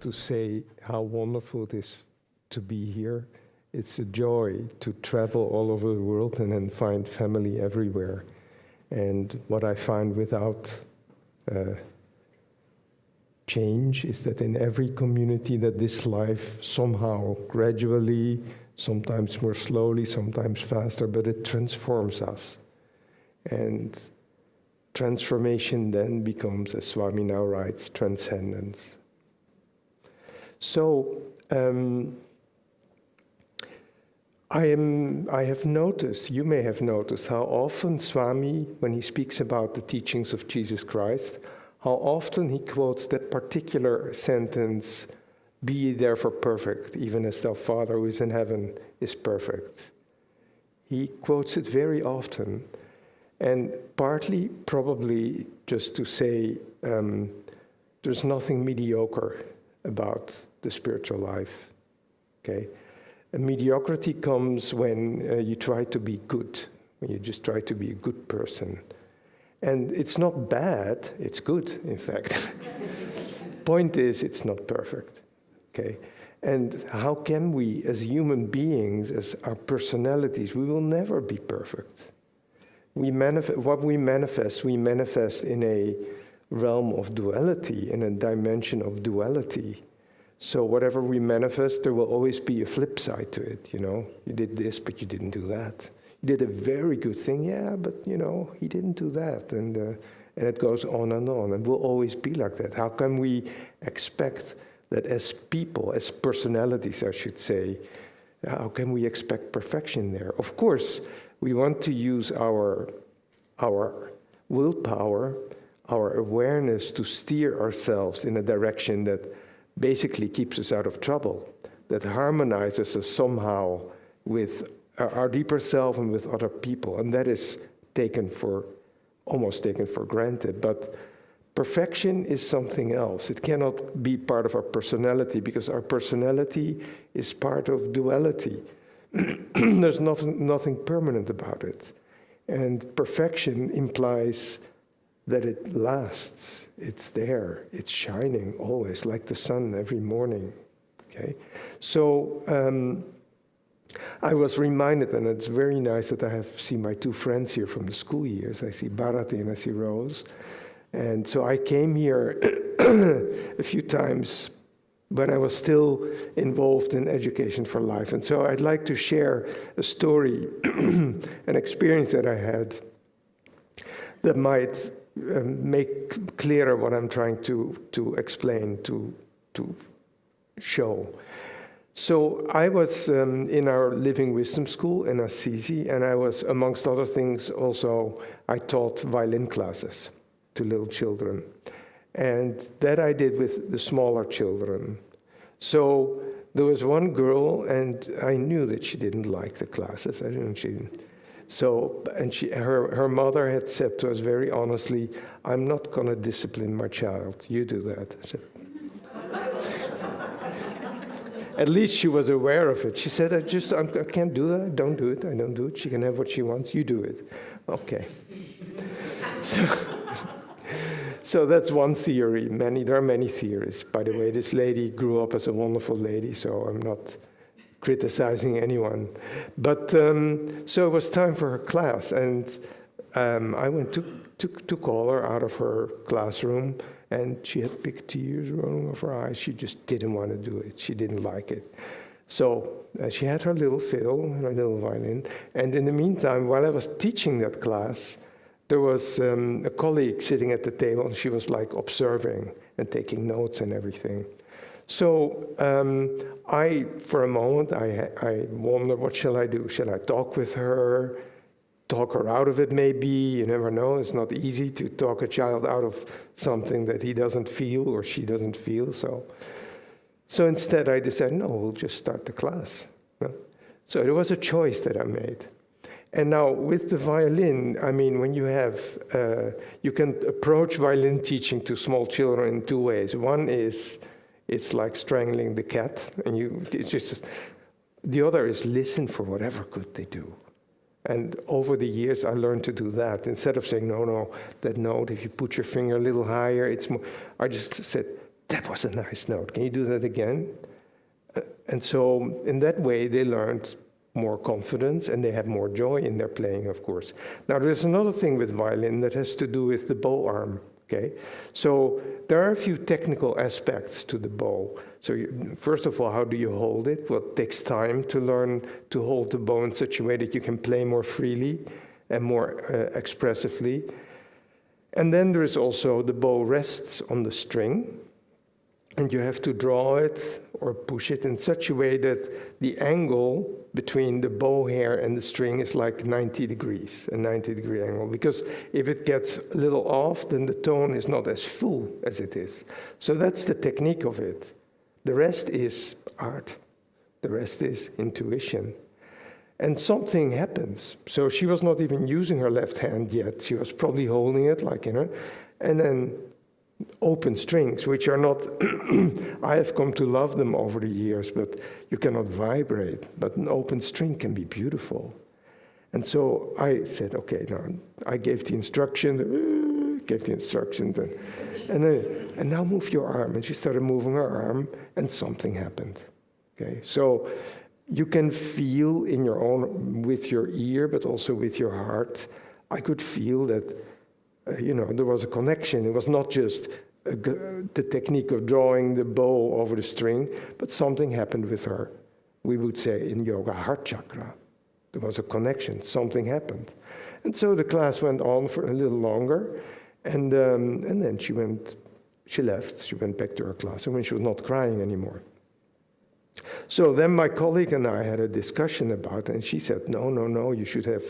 to say how wonderful it is to be here. It's a joy to travel all over the world and then find family everywhere. And what I find without change is that in every community that this life somehow gradually, sometimes more slowly, sometimes faster, but it transforms us. And transformation then becomes, as Swami now writes, transcendence. So, I have noticed, you may have noticed, how often Swami, when he speaks about the teachings of Jesus Christ, how often he quotes that particular sentence, "Be ye therefore perfect, even as thy Father who is in heaven is perfect." He quotes it very often, and partly probably just to say there's nothing mediocre about the spiritual life, okay? Mediocrity comes when you try to be good, when you just try to be a good person. And it's not bad, it's good, in fact. Point is, it's not perfect, okay? And how can we, as human beings, as our personalities, we will never be perfect. What we manifest in a realm of duality, in a dimension of duality. So whatever we manifest, there will always be a flip side to it, you know. You did this, but you didn't do that. You did a very good thing, yeah, but, you know, he didn't do that. And it goes on, and we'll always be like that. How can we expect that as people, as personalities, I should say, how can we expect perfection there? Of course, we want to use our willpower, our awareness to steer ourselves in a direction that basically keeps us out of trouble, that harmonizes us somehow with our deeper self and with other people. And that is almost taken for granted. But perfection is something else. It cannot be part of our personality because our personality is part of duality. There's nothing permanent about it. And perfection implies that it lasts. It's there. It's shining always, like the sun every morning. Okay? So I was reminded, and it's very nice that I see my two friends here from the school years. I see Bharati and I see Rose. And so I came here a few times when I was still involved in Education for Life. And so I'd like to share a story, an experience that I had that might make clearer what I'm trying to explain, to show. So I was in our Living Wisdom School in Assisi, and I was, amongst other things, also, I taught violin classes to little children. And that I did with the smaller children. So there was one girl, and I knew that she didn't like the classes. I didn't, she didn't. So, and her mother had said to us very honestly, "I'm not going to discipline my child. You do that." I said, at least she was aware of it. She said, I can't do that. I don't do it. I don't do it. She can have what she wants. You do it. Okay. So that's one theory. There are many theories. By the way, this lady grew up as a wonderful lady, so I'm not criticizing anyone. But so it was time for her class, and I went to call her out of her classroom, and she had big tears rolling off her eyes. She just didn't want to do it. She didn't like it. So she had her little fiddle, her little violin, and in the meantime, while I was teaching that class, there was a colleague sitting at the table, and she was like observing and taking notes and everything. So for a moment, I wondered, what shall I do? Shall I talk with her, talk her out of it maybe? You never know. It's not easy to talk a child out of something that he doesn't feel or she doesn't feel. So instead, I decided, no, we'll just start the class. So it was a choice that I made. And now with the violin, I mean, when you have, you can approach violin teaching to small children in two ways. One is, it's like strangling the cat, and it's just, the other is listen for whatever good they do. And over the years, I learned to do that. Instead of saying, no, that note, if you put your finger a little higher, it's more, I just said, that was a nice note. Can you do that again? And so in that way, they learned more confidence and they have more joy in their playing, of course. Now, there's another thing with violin that has to do with the bow arm, okay? So there are a few technical aspects to the bow. So first of all, how do you hold it? Well, it takes time to learn to hold the bow in such a way that you can play more freely and more expressively. And then there is also the bow rests on the string, and you have to draw it or push it in such a way that the angle between the bow hair and the string is like 90 degrees, a 90-degree angle. Because if it gets a little off, then the tone is not as full as it is. So that's the technique of it. The rest is art. The rest is intuition. And something happens. So she was not even using her left hand yet. She was probably holding it like in her. And then open strings, which are not, I have come to love them over the years, but you cannot vibrate. But an open string can be beautiful. And so I said, okay, now I gave the instructions, and now move your arm. And she started moving her arm, and something happened. Okay, so you can feel in your own, with your ear, but also with your heart. I could feel that there was a connection. It was not just the technique of drawing the bow over the string, but something happened with her. We would say in yoga, heart chakra. There was a connection. Something happened. And so the class went on for a little longer, and then she left. She went back to her class, and when she was not crying anymore. So then my colleague and I had a discussion about it, and she said, no, you should have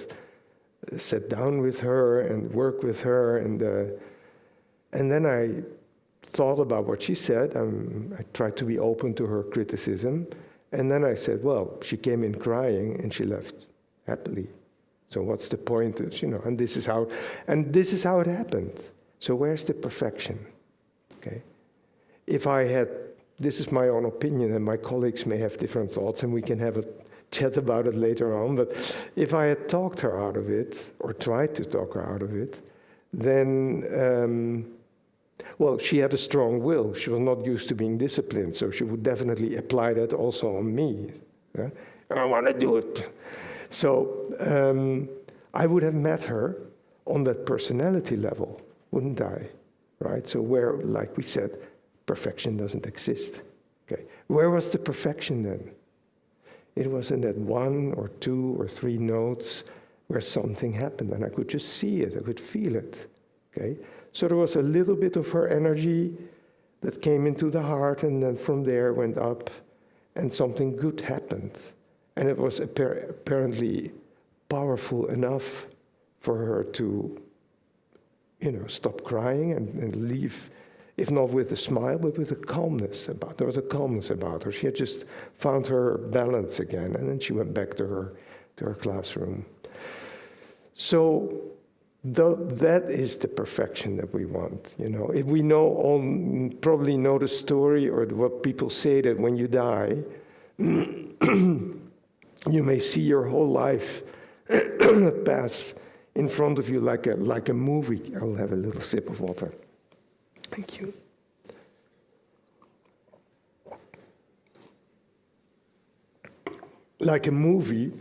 sat down with her and work with her. And then I thought about what she said. I tried to be open to her criticism. And then I said, well, she came in crying and she left happily. So what's the point? And this is how it happened. So where's the perfection? Okay. This is my own opinion, and my colleagues may have different thoughts, and we can have a chat about it later on. But if I had talked her out of it, or tried to talk her out of it, then, she had a strong will. She was not used to being disciplined, so she would definitely apply that also on me. Yeah? I want to do it. So I would have met her on that personality level, wouldn't I? Right? So where, like we said, perfection doesn't exist. Okay. Where was the perfection then? It was in that 1 or 2 or 3 notes where something happened, and I could just see it, I could feel it. Okay? So there was a little bit of her energy that came into the heart, and then from there went up, and something good happened. And it was apparently powerful enough for her to, stop crying and leave. If not with a smile, but with a calmness about. There was a calmness about her. She had just found her balance again, and then she went back to her classroom. So that is the perfection that we want. If we probably know the story or what people say, that when you die, you may see your whole life pass in front of you like a movie. I will have a little sip of water. Thank you. Like a movie,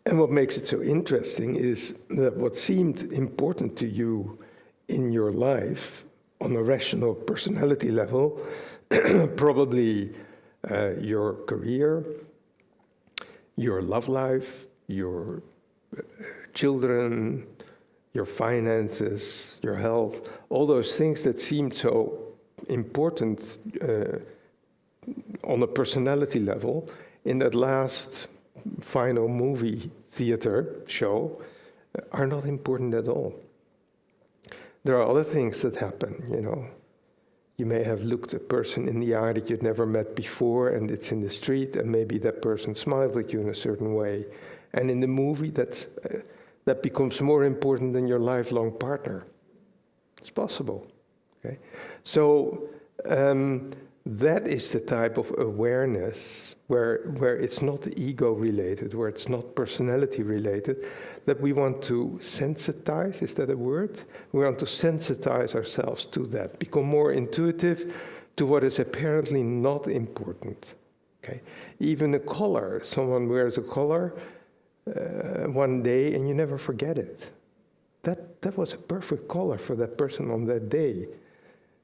and what makes it so interesting is that what seemed important to you in your life on a rational personality level, probably your career, your love life, your children, your finances, your health, all those things that seemed so important on a personality level, in that last final movie theater show, are not important at all. There are other things that happen, You may have looked a person in the eye that you'd never met before, and it's in the street, and maybe that person smiled at you in a certain way. And in the movie, that becomes more important than your lifelong partner. It's possible. Okay? So That is the type of awareness where it's not ego-related, where it's not personality-related, that we want to sensitize, is that a word? We want to sensitize ourselves to that, become more intuitive to what is apparently not important. Okay? Even a color, someone wears a color one day and you never forget it. That was a perfect color for that person on that day.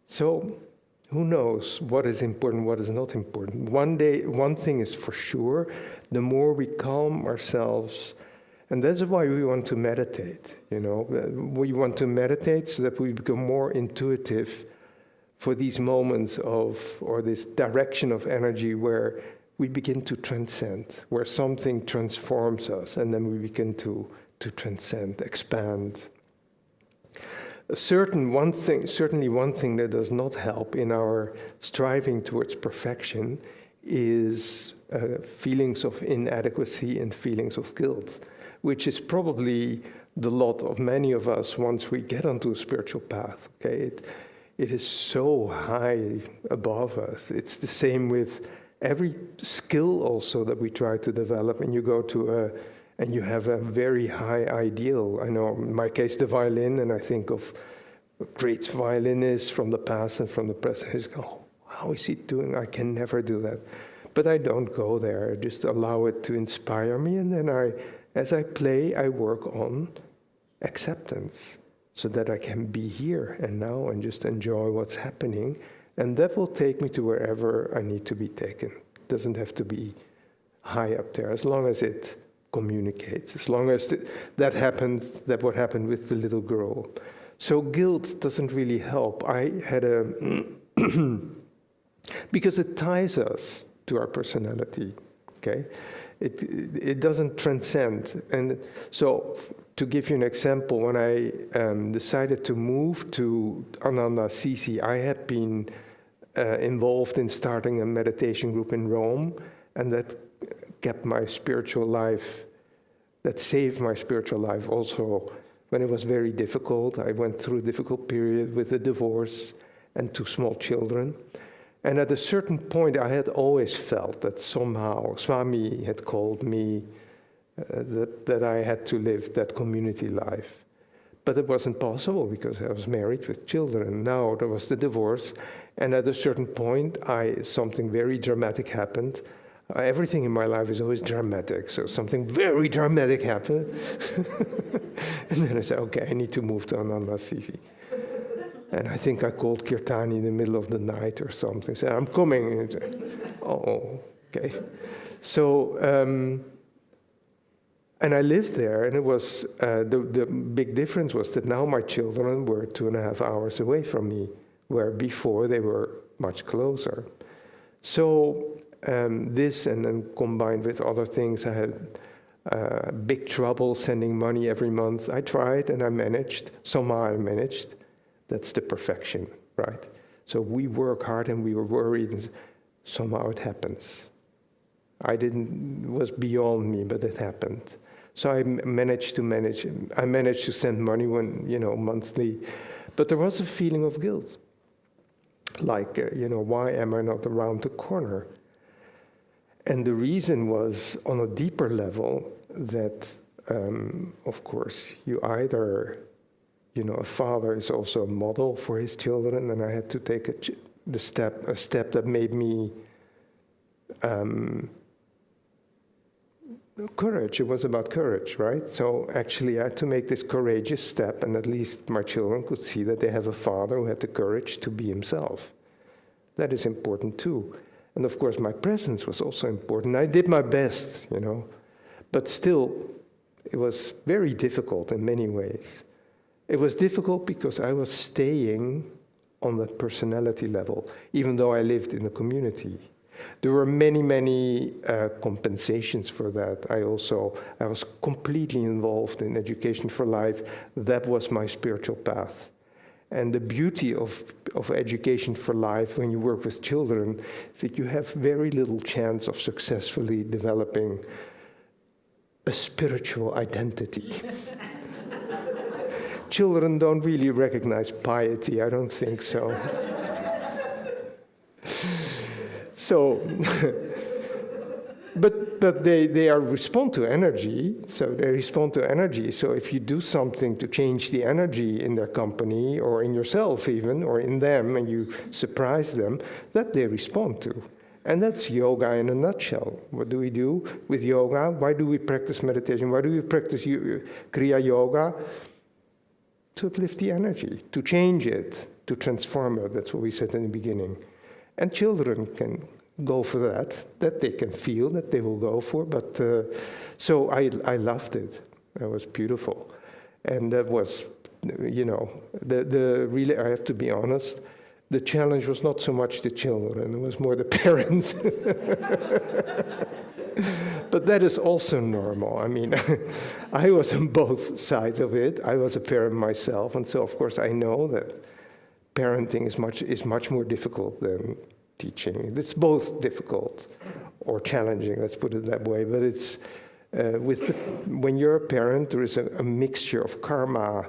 So who knows what is important, what is not important. One thing is for sure, the more we calm ourselves, and that's why we want to meditate, you know. We want to meditate so that we become more intuitive for these moments of, or this direction of energy where we begin to transcend, where something transforms us, and then we begin to transcend, expand. Certainly one thing that does not help in our striving towards perfection is feelings of inadequacy and feelings of guilt, which is probably the lot of many of us once we get onto a spiritual path. Okay, it is so high above us. It's the same with every skill also that we try to develop, and you go to and you have a very high ideal. I know, in my case, the violin, and I think of great violinists from the past and from the present. I just go, oh, how is he doing? I can never do that. But I don't go there. I just allow it to inspire me, and then as I play, I work on acceptance so that I can be here and now and just enjoy what's happening. And that will take me to wherever I need to be taken. It doesn't have to be high up there, as long as it communicates, as long as that happens, that what happened with the little girl. So guilt doesn't really help. I had because it ties us to our personality, okay? It doesn't transcend. And so, to give you an example, when I decided to move to Ananda Sisi, I had been involved in starting a meditation group in Rome, and that kept my spiritual life, that saved my spiritual life also when it was very difficult. I went through a difficult period with a divorce and 2 small children. And at a certain point, I had always felt that somehow Swami had called me, that I had to live that community life. But it wasn't possible because I was married with children. Now there was the divorce. And at a certain point, something very dramatic happened. Everything in my life is always dramatic, so something very dramatic happened. And then I said, okay, I need to move to Ananda Sisi. And I think I called Kirtani in the middle of the night or something. I said, I'm coming. And he said, oh, okay. So, and I lived there, and it was, the big difference was that now my children were 2.5 hours away from me, where before they were much closer. So, this, and then combined with other things, I had big trouble sending money every month. I tried and I managed. Somehow I managed. That's the perfection, right? So we work hard and we were worried, and somehow it happens. It was beyond me, but it happened. So I managed to send money monthly, but there was a feeling of guilt. Like, why am I not around the corner? And the reason was, on a deeper level, that, of course, you either, a father is also a model for his children, and I had to take a step that made me courage. It was about courage, right? So actually, I had to make this courageous step, and at least my children could see that they have a father who had the courage to be himself. That is important too. And of course, my presence was also important. I did my best, but still, it was very difficult in many ways. It was difficult because I was staying on that personality level, even though I lived in a community. There were many, many compensations for that. I was completely involved in Education for Life. That was my spiritual path. And the beauty of Education for Life when you work with children is that you have very little chance of successfully developing a spiritual identity. Children don't really recognize piety, I don't think so. So, but they respond to energy, so they respond to energy. So if you do something to change the energy in their company, or in yourself even, or in them, and you surprise them, that they respond to. And that's yoga in a nutshell. What do we do with yoga? Why do we practice meditation? Why do we practice Kriya Yoga? To uplift the energy, to change it, to transform it. That's what we said in the beginning. And children can go for that they can feel, that they will go for. But so I loved it. It was beautiful. And that was, really, I have to be honest, the challenge was not so much the children, it was more the parents. But that is also normal. I mean, I was on both sides of it. I was a parent myself, and so of course I know that parenting is much more difficult than teaching. It's both difficult or challenging, let's put it that way. But it's when you're a parent, there is a mixture of karma,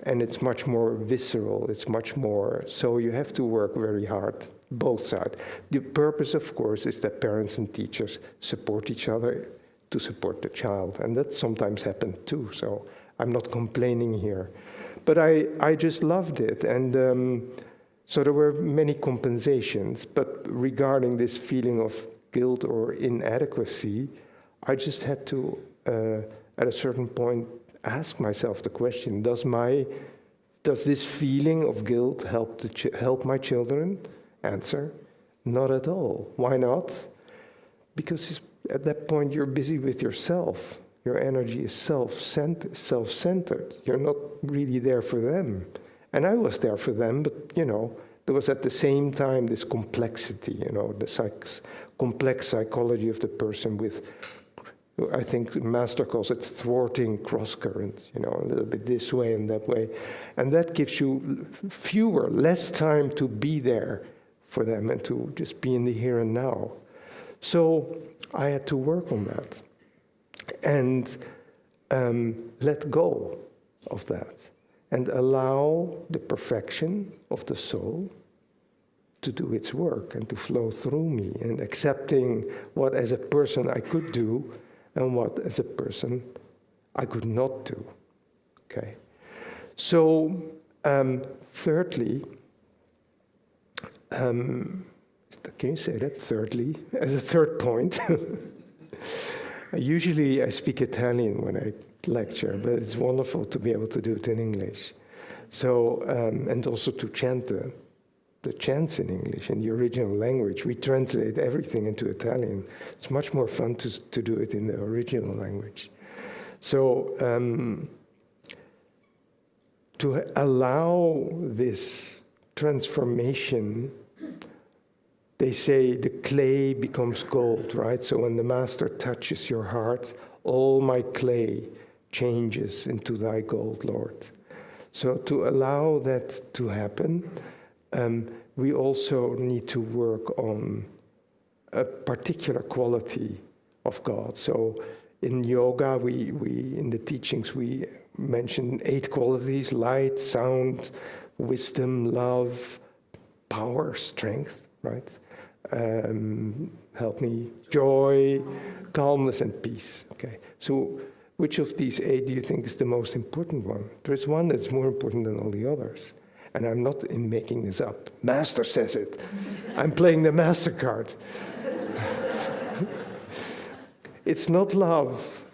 and it's much more visceral. It's much more, so you have to work very hard, both sides. The purpose, of course, is that parents and teachers support each other to support the child, and that sometimes happens too. So I'm not complaining here, but I just loved it, and so there were many compensations. But regarding this feeling of guilt or inadequacy, I just had to, at a certain point, ask myself the question: does this feeling of guilt help my children? Answer: not at all. Why not? Because at that point you're busy with yourself. Your energy is self-centered. You're not really there for them. And I was there for them, but there was at the same time this complexity, the complex psychology of the person with, I think Master calls it thwarting cross currents, a little bit this way and that way. And that gives you less time to be there for them and to just be in the here and now. So I had to work on that and let go of that and allow the perfection of the soul to do its work and to flow through me, and accepting what as a person I could do and what as a person I could not do. Okay. So thirdly, can you say that thirdly, as a third point? Usually I speak Italian when I lecture, but it's wonderful to be able to do it in English. So, and also to chant the chants in English, in the original language. We translate everything into Italian. It's much more fun to do it in the original language. So, to allow this transformation, they say the clay becomes gold, right? So when the Master touches your heart, all my clay changes into thy gold, Lord. So to allow that to happen, we also need to work on a particular quality of God. So in yoga, we in the teachings, we mention 8 qualities: light, sound, wisdom, love, power, strength, right? Help me, joy, calmness, and peace. Okay, so which of these 8 do you think is the most important one? There's one that's more important than all the others. And I'm not making this up. Master says it. I'm playing the Master card. It's not love.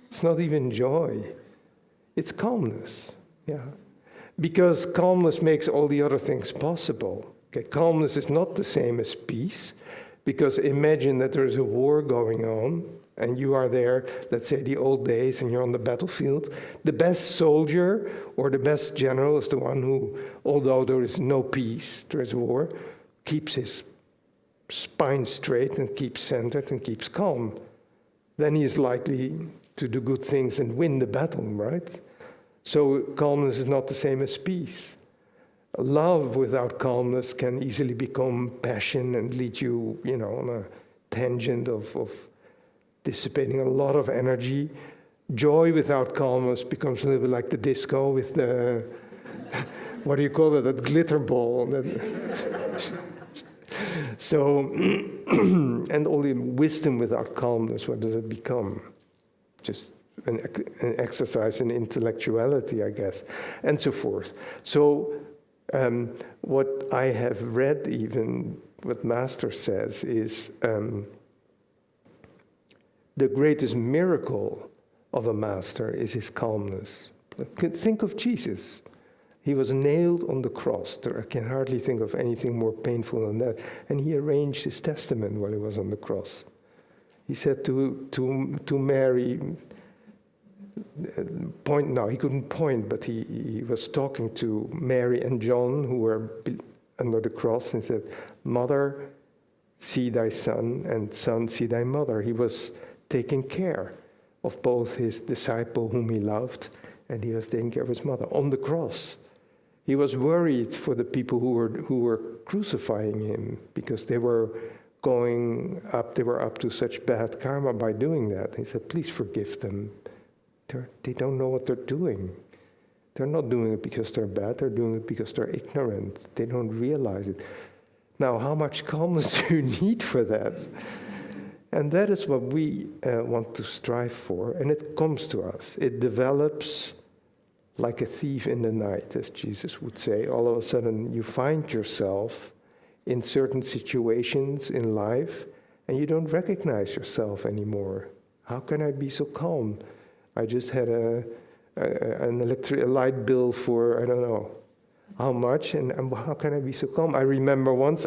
It's not even joy. It's calmness. Yeah. Because calmness makes all the other things possible. Okay, calmness is not the same as peace, because imagine that there's a war going on, and you are there, let's say the old days, and you're on the battlefield. The best soldier or the best general is the one who, although there is no peace, there is war, keeps his spine straight and keeps centered and keeps calm. Then he is likely to do good things and win the battle, right? So calmness is not the same as peace. Love without calmness can easily become passion and lead you, on a tangent of dissipating a lot of energy. Joy without calmness becomes a little bit like the disco with the, what do you call it, that glitter ball. So, and only wisdom without calmness, what does it become? Just an exercise in intellectuality, I guess, and so forth. So, what I have read, even what Master says, is the greatest miracle of a master is his calmness. Think of Jesus. He was nailed on the cross. I can hardly think of anything more painful than that. And he arranged his testament while he was on the cross. He said to Mary, point now, he couldn't point, but he was talking to Mary and John, who were under the cross, and said, Mother, see thy son, and son, see thy mother. He was taking care of both his disciple whom he loved, and he was taking care of his mother on the cross. He was worried for the people who were crucifying him, because they were up to such bad karma by doing that. He said, please forgive them. They don't know what they're doing. They're not doing it because they're bad, they're doing it because they're ignorant. They don't realize it. Now, how much calmness do you need for that? And that is what we want to strive for, and it comes to us. It develops like a thief in the night, as Jesus would say. All of a sudden, you find yourself in certain situations in life, and you don't recognize yourself anymore. How can I be so calm? I just had a light bill for, I don't know how much, and how can I be so calm? I remember once,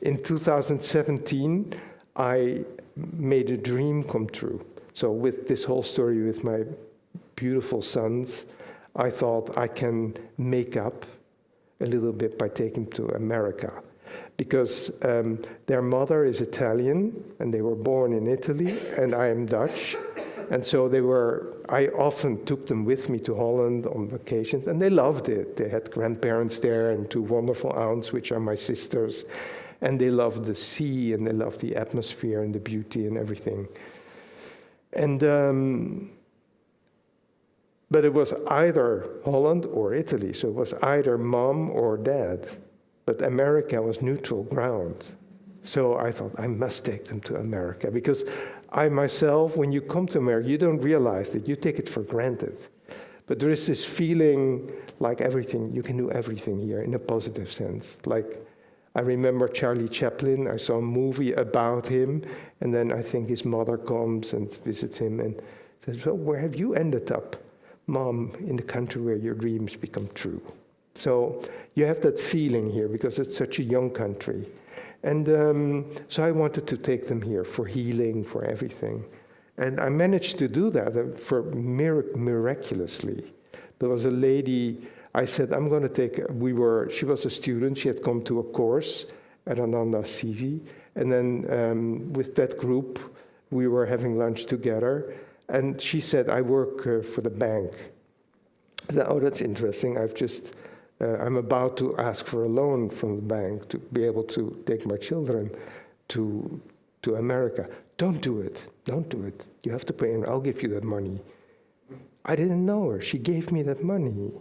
in 2017, I made a dream come true. So with this whole story with my beautiful sons, I thought I can make up a little bit by taking them to America. Because their mother is Italian, and they were born in Italy, and I am Dutch. And so I often took them with me to Holland on vacations, and they loved it. They had grandparents there and two wonderful aunts, which are my sisters. And they loved the sea, and they loved the atmosphere and the beauty and everything. And but it was either Holland or Italy, so it was either mom or dad. But America was neutral ground. So I thought, I must take them to America, because I myself, when you come to America, you don't realize that you take it for granted. But there is this feeling like everything, you can do everything here in a positive sense. Like, I remember Charlie Chaplin, I saw a movie about him, and then I think his mother comes and visits him and says, well, where have you ended up? Mom, in the country where your dreams become true. So you have that feeling here because it's such a young country. And so I wanted to take them here for healing, for everything. And I managed to do that for miraculously. There was a lady, I said, I'm going to take, she was a student, she had come to a course at Ananda Assisi. And then with that group, we were having lunch together. And she said, I work for the bank. I said, oh, that's interesting. I'm about to ask for a loan from the bank to be able to take my children to America. Don't do it. Don't do it. You have to pay, and I'll give you that money. I didn't know her. She gave me that money.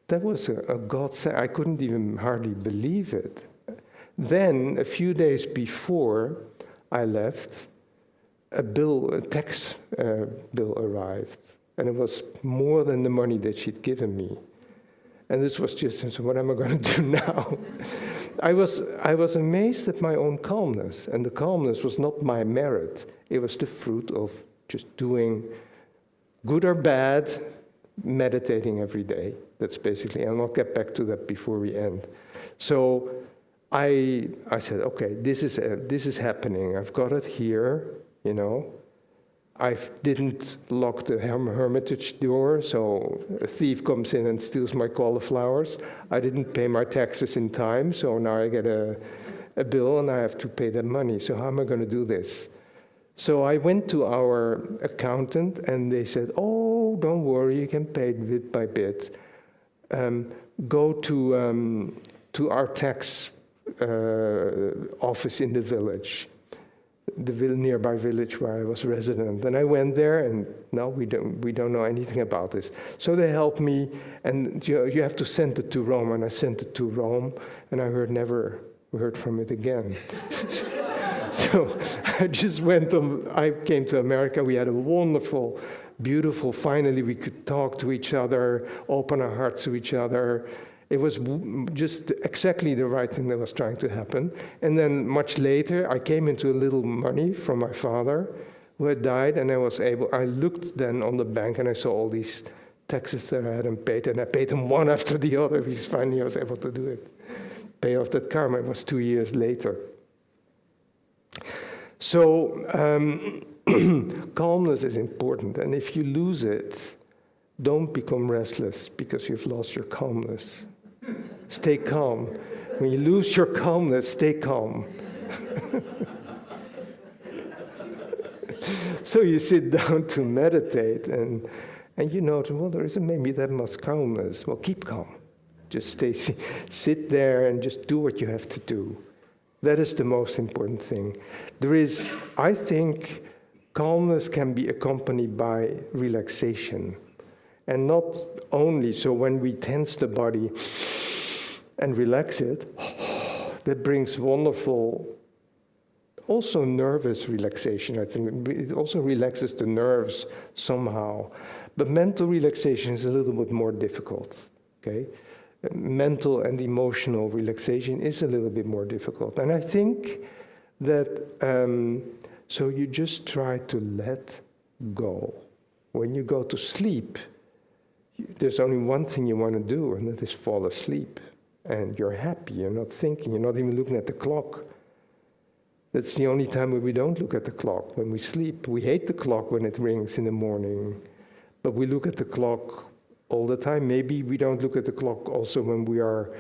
That was a godsend. I couldn't even hardly believe it. Then, a few days before I left, a tax bill arrived, and it was more than the money that she'd given me. And this was just, so what am I going to do now? I was amazed at my own calmness, and the calmness was not my merit. It was the fruit of just doing good or bad, meditating every day. That's basically, and I'll get back to that before we end. So I said, okay, this is happening. I've got it here. You know, I didn't lock the hermitage door, so a thief comes in and steals my cauliflowers. I didn't pay my taxes in time, so now I get a bill and I have to pay that money. So how am I going to do this? So I went to our accountant and they said, oh, don't worry, you can pay bit by bit. Go to our tax office in the village. The nearby village where I was resident. And I went there, and no, we don't know anything about this. So they helped me, and you have to send it to Rome, and I sent it to Rome, and I heard never we heard from it again. So I came to America, we had a wonderful, beautiful, finally we could talk to each other, open our hearts to each other. It was just exactly the right thing that was trying to happen. And then much later, I came into a little money from my father, who had died, and I looked then on the bank and I saw all these taxes that I hadn't paid, and I paid them one after the other, because finally I was able to do it. Pay off that karma. It was 2 years later. So calmness is important, and if you lose it, don't become restless because you've lost your calmness. Stay calm. When you lose your calmness, stay calm. So you sit down to meditate, and you notice, well, there isn't maybe that much calmness. Well, keep calm. Just sit there and just do what you have to do. That is the most important thing. I think, calmness can be accompanied by relaxation. And not only, so when we tense the body and relax it, that brings wonderful, also nervous relaxation, I think. It also relaxes the nerves somehow. But mental relaxation is a little bit more difficult, okay? Mental and emotional relaxation is a little bit more difficult. And I think that, so you just try to let go. When you go to sleep, there's only one thing you want to do, and that is fall asleep. And you're happy, you're not thinking, you're not even looking at the clock. That's the only time when we don't look at the clock, when we sleep. We hate the clock when it rings in the morning, but we look at the clock all the time. Maybe we don't look at the clock also when we are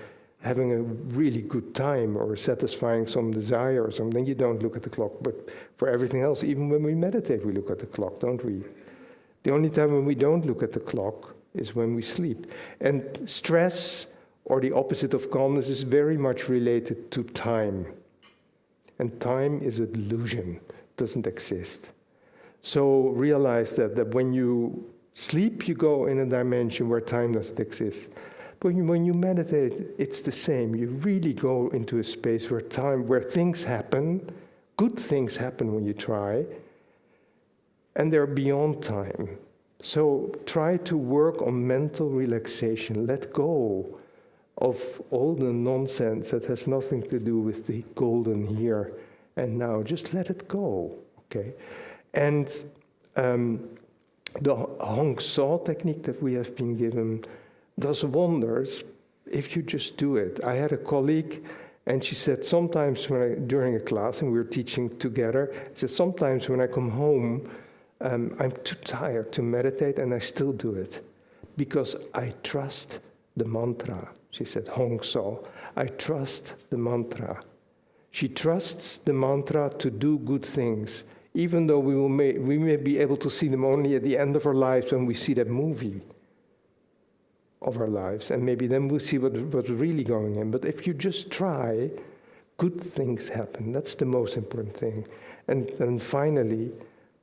having a really good time or satisfying some desire or something. You don't look at the clock, but for everything else, even when we meditate, we look at the clock, don't we? The only time when we don't look at the clock is when we sleep. And stress, or the opposite of calmness, is very much related to time. And time is an illusion, doesn't exist. So realize that when you sleep, you go in a dimension where time doesn't exist. But when you meditate, it's the same. You really go into a space where things happen, good things happen when you try, and they're beyond time. So try to work on mental relaxation. Let go of all the nonsense that has nothing to do with the golden here and now. Just let it go, okay? And the Hong Sau technique that we have been given does wonders if you just do it. I had a colleague, and she said sometimes during a class, and we were teaching together, she said sometimes when I come home, I'm too tired to meditate, and I still do it because I trust the mantra. She said, Hong Sau, I trust the mantra. She trusts the mantra to do good things, even though we may be able to see them only at the end of our lives when we see that movie of our lives, and maybe then we'll see what's really going on. But if you just try, good things happen. That's the most important thing. And finally,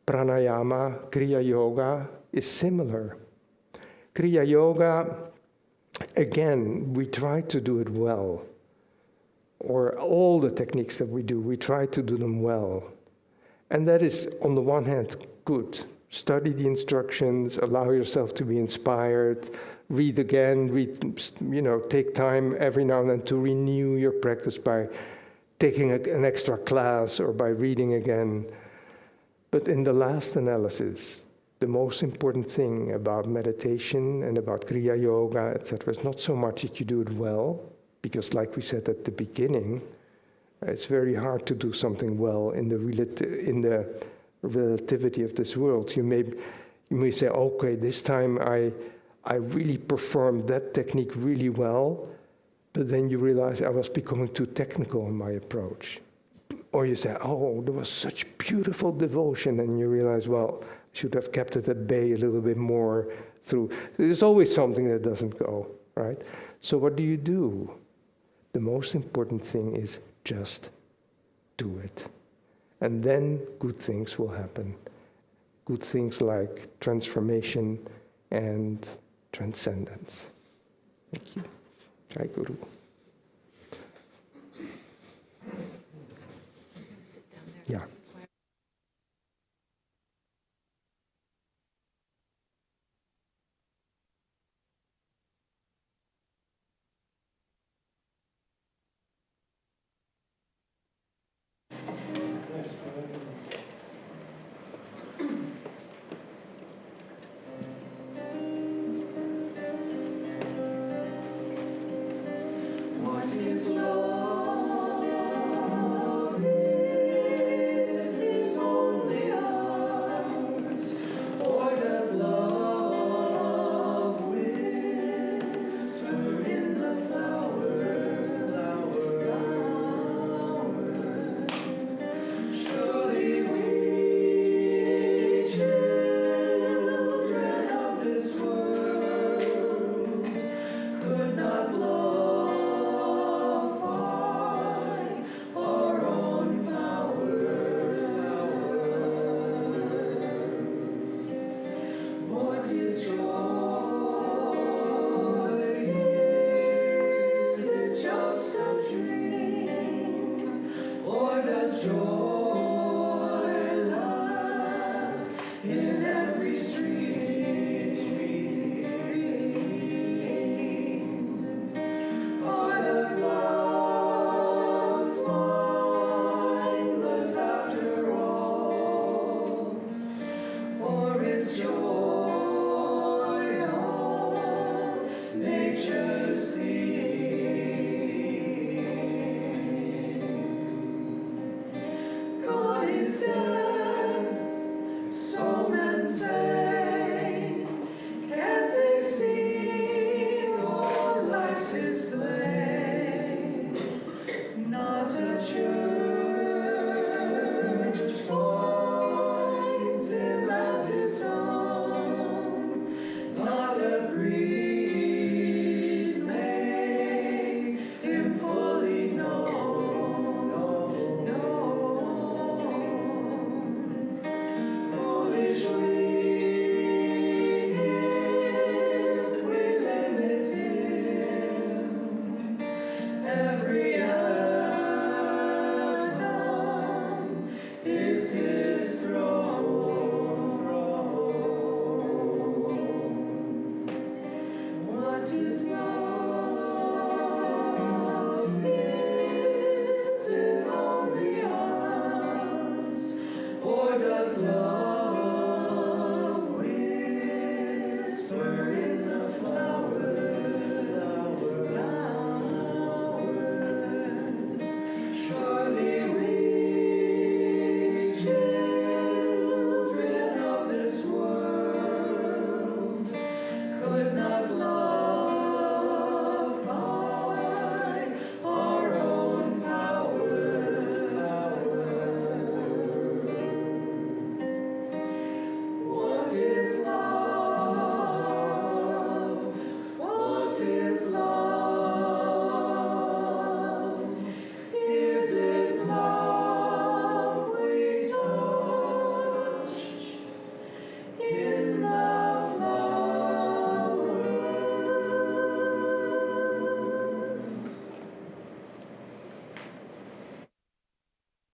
pranayama, kriya yoga is similar. Kriya yoga, again, we try to do it well. Or all the techniques that we do, we try to do them well. And that is, on the one hand, good. Study the instructions, allow yourself to be inspired, read again, take time every now and then to renew your practice by taking an extra class or by reading again. But in the last analysis, the most important thing about meditation and about Kriya Yoga, etc., is not so much that you do it well, because like we said at the beginning, it's very hard to do something well in the relativity of this world. You may say, okay, this time I really performed that technique really well, but then you realize I was becoming too technical in my approach. Or you say, oh, there was such beautiful devotion, and you realize, well, I should have kept it at bay a little bit more through. There's always something that doesn't go, right? So what do? The most important thing is just do it. And then good things will happen. Good things like transformation and transcendence. Thank you. Jai Guru. Yeah. What is love? Is it only ours? Or does love whisper in the flowers? Surely we, children of this world, could not love by our own powers. What is joy? Is it just a dream? Or does joy